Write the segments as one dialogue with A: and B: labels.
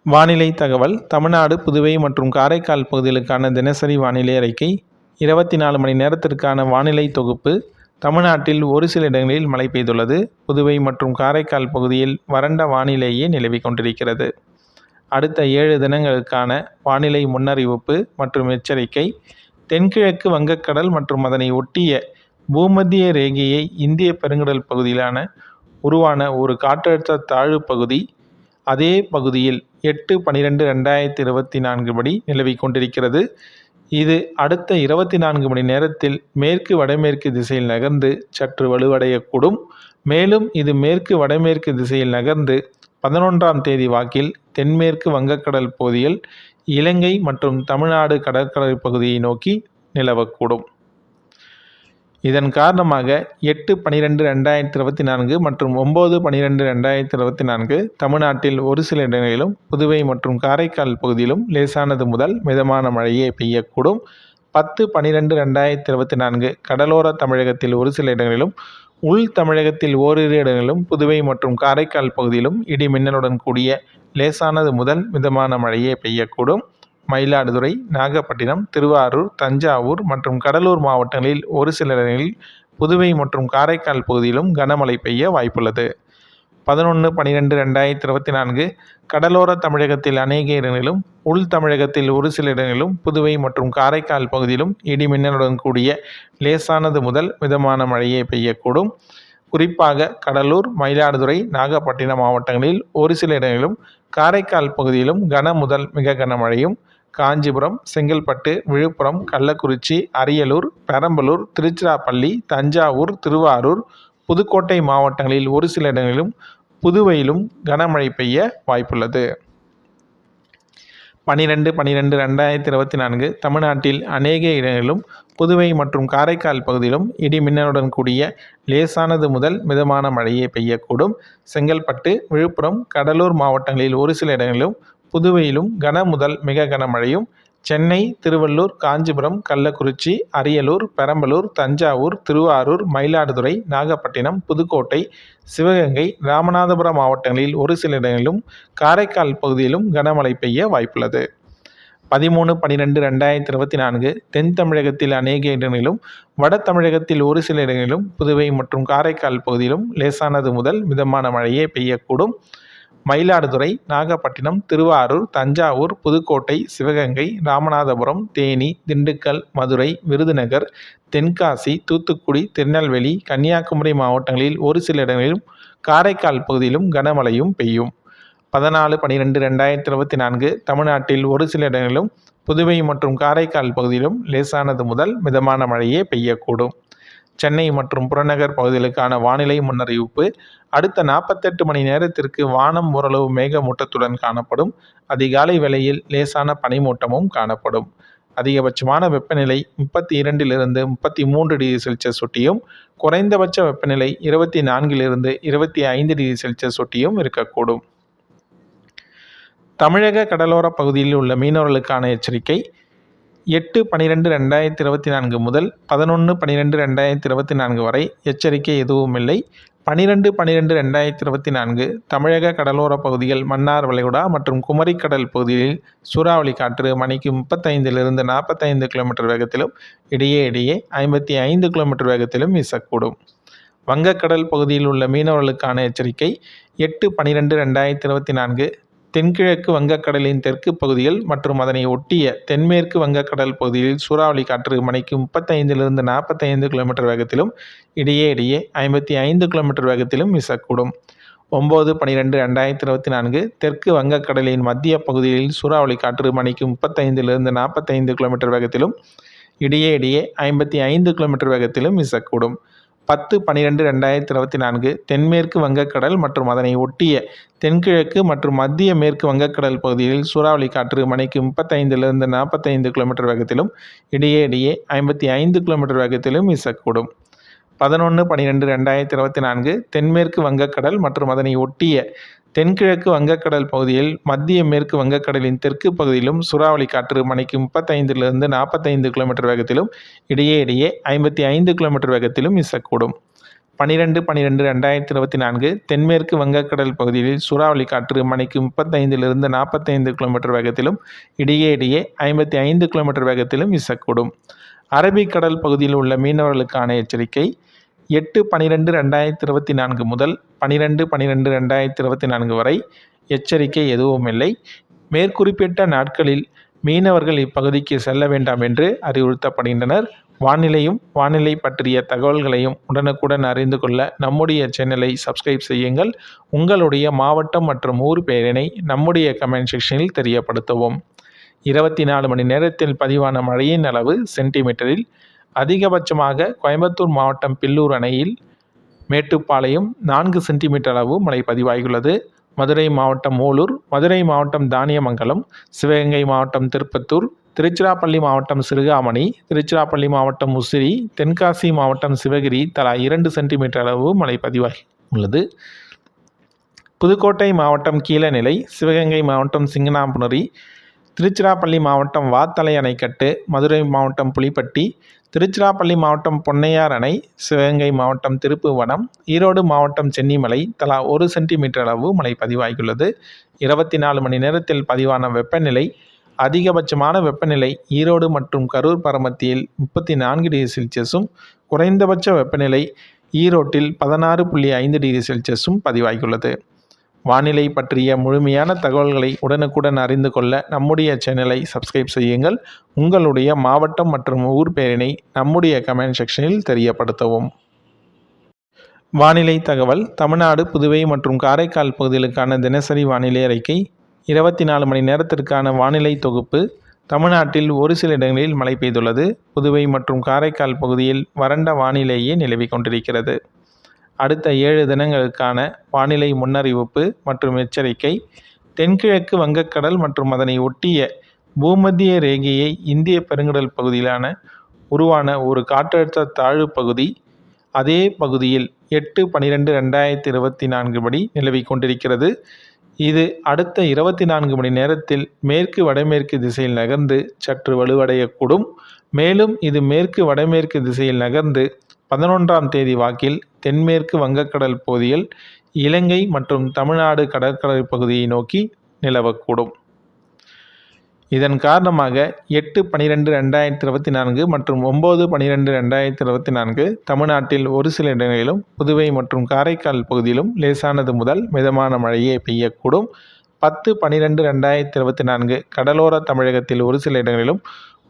A: வானிலை தகவல். தமிழ்நாடு, புதுவை மற்றும் காரைக்கால் பகுதிகளுக்கான தினசரி வானிலை அறிக்கை. 24 மணி நேரத்திற்கான வானிலை தொகுப்பு. தமிழ்நாட்டில் ஒரு சில இடங்களில் மழை பெய்துள்ளது. புதுவை மற்றும் காரைக்கால் பகுதியில் வறண்ட வானிலையே நிலவிக் கொண்டிருக்கிறது. அடுத்த 7 தினங்களுக்கான வானிலை முன்னறிவிப்பு மற்றும் எச்சரிக்கை. தென்கிழக்கு வங்கக்கடல் மற்றும் அதனை ஒட்டிய பூமத்திய ரேகையை இந்திய பெருங்கடல் பகுதியிலான உருவான ஒரு காற்றழுத்த தாழ்வு பகுதி அதே பகுதியில் 8/12/2024 படி நிலவிக் கொண்டிருக்கிறது. இது அடுத்த 24 மணி நேரத்தில் மேற்கு வடமேற்கு திசையில் நகர்ந்து சற்று வலுவடையக்கூடும். மேலும் இது மேற்கு வடமேற்கு திசையில் நகர்ந்து 11ஆம் தேதி வாக்கில் தென்மேற்கு வங்கக்கடல் பகுதியில் இலங்கை மற்றும் தமிழ்நாடு கடற்கரை பகுதியை நோக்கி நிலவக்கூடும். இதன் காரணமாக 8/12/2024 மற்றும் 9/12/2024 தமிழ்நாட்டில் ஒரு சில இடங்களிலும் புதுவை மற்றும் காரைக்கால் பகுதியிலும் லேசானது முதல் மிதமான மழையே பெய்யக்கூடும். 10/12/2024 கடலோர தமிழகத்தில் ஒரு சில இடங்களிலும் உள் தமிழகத்தில் ஓரிரு இடங்களிலும் புதுவை மற்றும் காரைக்கால் பகுதியிலும் இடி மின்னலுடன் கூடிய லேசானது முதல் மிதமான மழையே பெய்யக்கூடும். மயிலாடுதுறை, நாகப்பட்டினம், திருவாரூர், தஞ்சாவூர் மற்றும் கடலூர் மாவட்டங்களில் ஒரு சில இடங்களில் புதுவை மற்றும் காரைக்கால் பகுதியிலும் கனமழை பெய்ய வாய்ப்புள்ளது. 11/12/2024 கடலோர தமிழகத்தில் அநேக இடங்களிலும் உள் தமிழகத்தில் ஒரு சில இடங்களிலும் புதுவை மற்றும் காரைக்கால் பகுதியிலும் இடி மின்னலுடன் கூடிய லேசானது முதல் மிதமான மழையே பெய்யக்கூடும். குறிப்பாக கடலூர், மயிலாடுதுறை, நாகப்பட்டினம் மாவட்டங்களில் ஒரு சில இடங்களிலும் காரைக்கால் பகுதியிலும் கன முதல் மிக கனமழையும், காஞ்சிபுரம், செங்கல்பட்டு, விழுப்புரம், கள்ளக்குறிச்சி, அரியலூர், பெரம்பலூர், திருச்சிராப்பள்ளி, தஞ்சாவூர், திருவாரூர், புதுக்கோட்டை மாவட்டங்களில் ஒரு சில இடங்களிலும் புதுவையிலும் கனமழை பெய்ய வாய்ப்புள்ளது. 12/12/2024 தமிழ்நாட்டில் அநேக இடங்களிலும் புதுவை மற்றும் காரைக்கால் பகுதியிலும் இடி மின்னலுடன் கூடிய லேசானது முதல் மிதமான மழையே பெய்யக்கூடும். செங்கல்பட்டு, விழுப்புரம், கடலூர் மாவட்டங்களில் ஒரு சில இடங்களிலும் புதுவையிலும் கன முதல் மிக கனமழையும், சென்னை, திருவள்ளூர், காஞ்சிபுரம், கள்ளக்குறிச்சி, அரியலூர், பெரம்பலூர், தஞ்சாவூர், திருவாரூர், மயிலாடுதுறை, நாகப்பட்டினம், புதுக்கோட்டை, சிவகங்கை, ராமநாதபுரம் மாவட்டங்களில் ஒரு சில இடங்களிலும் காரைக்கால் பகுதியிலும் கனமழை பெய்ய வாய்ப்புள்ளது. 13/12/2024 தென் தமிழகத்தில் அநேக இடங்களிலும் வட தமிழகத்தில் ஒரு சில இடங்களிலும் புதுவை மற்றும் காரைக்கால் பகுதியிலும் லேசானது முதல் மிதமான மழையே பெய்யக்கூடும். மயிலாடுதுறை, நாகப்பட்டினம், திருவாரூர், தஞ்சாவூர், புதுக்கோட்டை, சிவகங்கை, ராமநாதபுரம், தேனி, திண்டுக்கல், மதுரை, விருதுநகர், தென்காசி, தூத்துக்குடி, திருநெல்வேலி, கன்னியாகுமரி மாவட்டங்களில் ஒரு சில இடங்களிலும் காரைக்கால் பகுதியிலும் கனமழையும் பெய்யும். 14/12/2024 தமிழ்நாட்டில் ஒரு சில இடங்களிலும் புதுவை மற்றும் காரைக்கால் பகுதியிலும் லேசானது முதல் மிதமான மழையே பெய்யக்கூடும். சென்னை மற்றும் புறநகர் பகுதிகளுக்கான வானிலை முன்னறிவிப்பு. அடுத்த 48 மணி நேரத்திற்கு வானம் ஓரளவு மேகமூட்டத்துடன் காணப்படும். அதிகாலை வேளையில் லேசான பனிமூட்டமும் காணப்படும். அதிகபட்சமான வெப்பநிலை 32 33 டிகிரி செல்சியஸ் ஒட்டியும், குறைந்தபட்ச வெப்பநிலை 24 25 டிகிரி செல்சியஸ் ஒட்டியும் இருக்கக்கூடும். தமிழக கடலோர பகுதியில் உள்ள மீனவர்களுக்கான எச்சரிக்கை. 8/12/2024 முதல் 11/12/2024 வரை எச்சரிக்கை எதுவும் இல்லை. 12/12/2024 தமிழக கடலோர பகுதிகள், மன்னார் வளைகுடா மற்றும் குமரிக்கடல் பகுதிகளில் சூறாவளி காற்று மணிக்கு 35 45 கிலோமீட்டர் வேகத்திலும் இடையே 55 கிலோமீட்டர் வேகத்திலும் வீசக்கூடும். வங்கக்கடல் பகுதியில் உள்ள மீனவர்களுக்கான எச்சரிக்கை. 8/12/2024 தென்கிழக்கு வங்கக்கடலின் தெற்கு பகுதிகள் மற்றும் அதனை ஒட்டிய தென்மேற்கு வங்கக்கடல் பகுதியில் சூறாவளி காற்று மணிக்கு 35 45 கிலோமீட்டர் வேகத்திலும் இடையே 55 கிலோமீட்டர் வேகத்திலும் வீசக்கூடும். 9/12/2024 தெற்கு வங்கக்கடலின் மத்திய பகுதியில் சூறாவளி காற்று மணிக்கு 35 45 கிலோமீட்டர் வேகத்திலும் இடையே 55 கிலோமீட்டர் வேகத்திலும் வீசக்கூடும். 10/12/2024 தென்மேற்கு வங்கக்கடல் மற்றும் அதனை ஒட்டிய தென்கிழக்கு மற்றும் மத்திய மேற்கு வங்கக்கடல் பகுதியில் சூறாவளி காற்று மணிக்கு 35 45 கிலோமீட்டர் வேகத்திலும் இடையே 55 கிலோமீட்டர் வேகத்திலும் வீசக்கூடும். 11/12/2024 தென்மேற்கு வங்கக்கடல் மற்றும் அதனை ஒட்டிய தென்கிழக்கு வங்கக்கடல் பகுதியில் மத்திய மேற்கு வங்கக்கடலின் தெற்கு பகுதியிலும் சூறாவளி காற்று மணிக்கு 35 45 கிலோமீட்டர் வேகத்திலும் இடையே 55 கிலோமீட்டர் வேகத்திலும் வீசக்கூடும். 12/12/2024 தென்மேற்கு வங்கக்கடல் பகுதியில் சூறாவளி காற்று மணிக்கு 35லிருந்து 45 கிலோமீட்டர் வேகத்திலும் இடையே 55 கிலோமீட்டர் வேகத்திலும் வீசக்கூடும். அரபிக்கடல் பகுதியில் உள்ள மீனவர்களுக்கான எச்சரிக்கை: 8/12/2024 முதல் 12/12/2024 வரை எச்சரிக்கை எதுவும் இல்லை. மேற்குறிப்பிட்ட நாட்களில் மீனவர்கள் இப்பகுதிக்கு செல்ல வேண்டாம் என்று அறிவுறுத்தப்படுகின்றனர். வானிலையும் வானிலை பற்றிய தகவல்களையும் உடனுக்குடன் அறிந்து கொள்ள நம்முடைய சேனலை சப்ஸ்கிரைப் செய்யுங்கள். உங்களுடைய மாவட்டம் மற்றும் ஊர் பெயரினை நம்முடைய கமெண்ட் செக்ஷனில் தெரியப்படுத்தவும். 24 மணி நேரத்தில் பதிவான மழையின் அளவு சென்டிமீட்டரில். அதிகபட்சமாக கோயம்புத்தூர் மாவட்டம் பில்லூர் அணையில் மேட்டுப்பாளையம் 4 சென்டிமீட்டர் அளவு மழை பதிவாகியுள்ளது. மதுரை மாவட்டம் மூலூர், மதுரை மாவட்டம் தானியமங்கலம், சிவகங்கை மாவட்டம் திருப்பத்தூர், திருச்சிராப்பள்ளி மாவட்டம் சிறுகாமணி, திருச்சிராப்பள்ளி மாவட்டம் முசிறி, தென்காசி மாவட்டம் சிவகிரி தலா 2 சென்டிமீட்டர் அளவு மழை பதிவாகி உள்ளது. புதுக்கோட்டை மாவட்டம் கீழநிலை, சிவகங்கை மாவட்டம் சிங்கனாபுரி, திருச்சிராப்பள்ளி மாவட்டம் வாத்தலை அணைக்கட்டு, மதுரை மாவட்டம் புலிப்பட்டி, திருச்சிராப்பள்ளி மாவட்டம் பொன்னையார் அணை, சிவகங்கை மாவட்டம் திருப்புவனம், ஈரோடு மாவட்டம் சென்னிமலை தலா 1 சென்டிமீட்டர் அளவு மழை பதிவாகியுள்ளது. 24 மணி நேரத்தில் பதிவான வெப்பநிலை: அதிகபட்சமான வெப்பநிலை ஈரோடு மற்றும் கரூர் பரமத்தியில் 34 டிகிரி செல்சியஸும், குறைந்தபட்ச வெப்பநிலை ஈரோட்டில் 16.5 டிகிரி செல்சியஸும் பதிவாகியுள்ளது. வானிலை பற்றிய முழுமையான தகவல்களை உடனுக்குடன் அறிந்து கொள்ள நம்முடைய சேனலை சப்ஸ்கிரைப் செய்யுங்கள். உங்களுடைய மாவட்டம் மற்றும் ஊர் பெயரினை நம்முடைய கமெண்ட் செக்ஷனில் தெரியப்படுத்தவும். வானிலை தகவல்: தமிழ்நாடு, புதுவை மற்றும் காரைக்கால் பகுதிகளுக்கான தினசரி வானிலை அறிக்கை. 24 மணி நேரத்திற்கான வானிலை தொகுப்பு. தமிழ்நாட்டில் ஒரு சில இடங்களில் மழை பெய்துள்ளது. புதுவை மற்றும் காரைக்கால் பகுதியில் வறண்ட வானிலையே நிலவிக் கொண்டிருக்கிறது. அடுத்த 7 தினங்களுக்கான வானிலை முன்னறிவிப்பு மற்றும் எச்சரிக்கை. தென்கிழக்கு வங்கக்கடல் மற்றும் அதனை ஒட்டிய பூமத்திய ரேகையை இந்திய பெருங்கடல் பகுதியிலான உருவான ஒரு காற்றழுத்த தாழ்வு பகுதி அதே பகுதியில் 8/12/2024 படி நிலவிக் கொண்டிருக்கிறது. இது அடுத்த 24 மணி நேரத்தில் மேற்கு வடமேற்கு திசையில் நகர்ந்து சற்று வலுவடையக்கூடும். மேலும் இது மேற்கு வடமேற்கு திசையில் நகர்ந்து 11ஆம் தேதி வாக்கில் தென்மேற்கு வங்கக்கடல் பகுதியில் இலங்கை மற்றும் தமிழ்நாடு கடற்கரை பகுதியை நோக்கி நிலவக்கூடும். இதன் காரணமாக 8/12/2024 மற்றும் 9/12/2024 தமிழ்நாட்டில் ஒரு சில இடங்களிலும், புதுவை மற்றும் காரைக்கால் பகுதியிலும் லேசானது முதல் மிதமான மழையே பெய்யக்கூடும். 10/12/2024 கடலோர தமிழகத்தில் ஒரு சில இடங்களிலும்,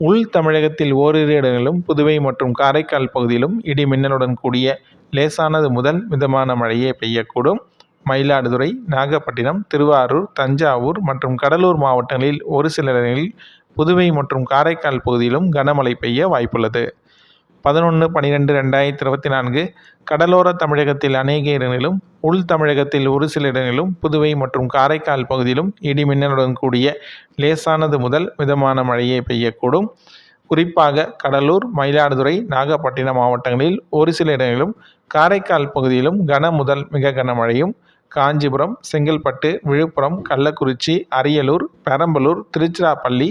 A: உள் தமிழகத்தில் ஓரிரு இடங்களிலும், புதுவை மற்றும் காரைக்கால் பகுதியிலும் இடி மின்னலுடன் கூடிய லேசானது முதல் மிதமான மழையே பெய்யக்கூடும். மயிலாடுதுறை, நாகப்பட்டினம், திருவாரூர், தஞ்சாவூர் மற்றும் கடலூர் மாவட்டங்களில் ஒரு சில இடங்களில், புதுவை மற்றும் காரைக்கால் பகுதியிலும் கனமழை பெய்ய வாய்ப்புள்ளது. 11/12/2024 கடலோர தமிழகத்தில் அநேக இடங்களிலும், உள் தமிழகத்தில் ஒரு சில இடங்களிலும், புதுவை மற்றும் காரைக்கால் பகுதியிலும் இடி மின்னலுடன் கூடிய லேசானது முதல் மிதமான மழையே பெய்யக்கூடும். குறிப்பாக கடலூர், மயிலாடுதுறை, நாகப்பட்டினம் மாவட்டங்களில் ஒரு சில இடங்களிலும், காரைக்கால் பகுதியிலும் கன முதல் மிக கனமழையும், காஞ்சிபுரம், செங்கல்பட்டு, விழுப்புரம், கள்ளக்குறிச்சி, அரியலூர், பெரம்பலூர், திருச்சிராப்பள்ளி,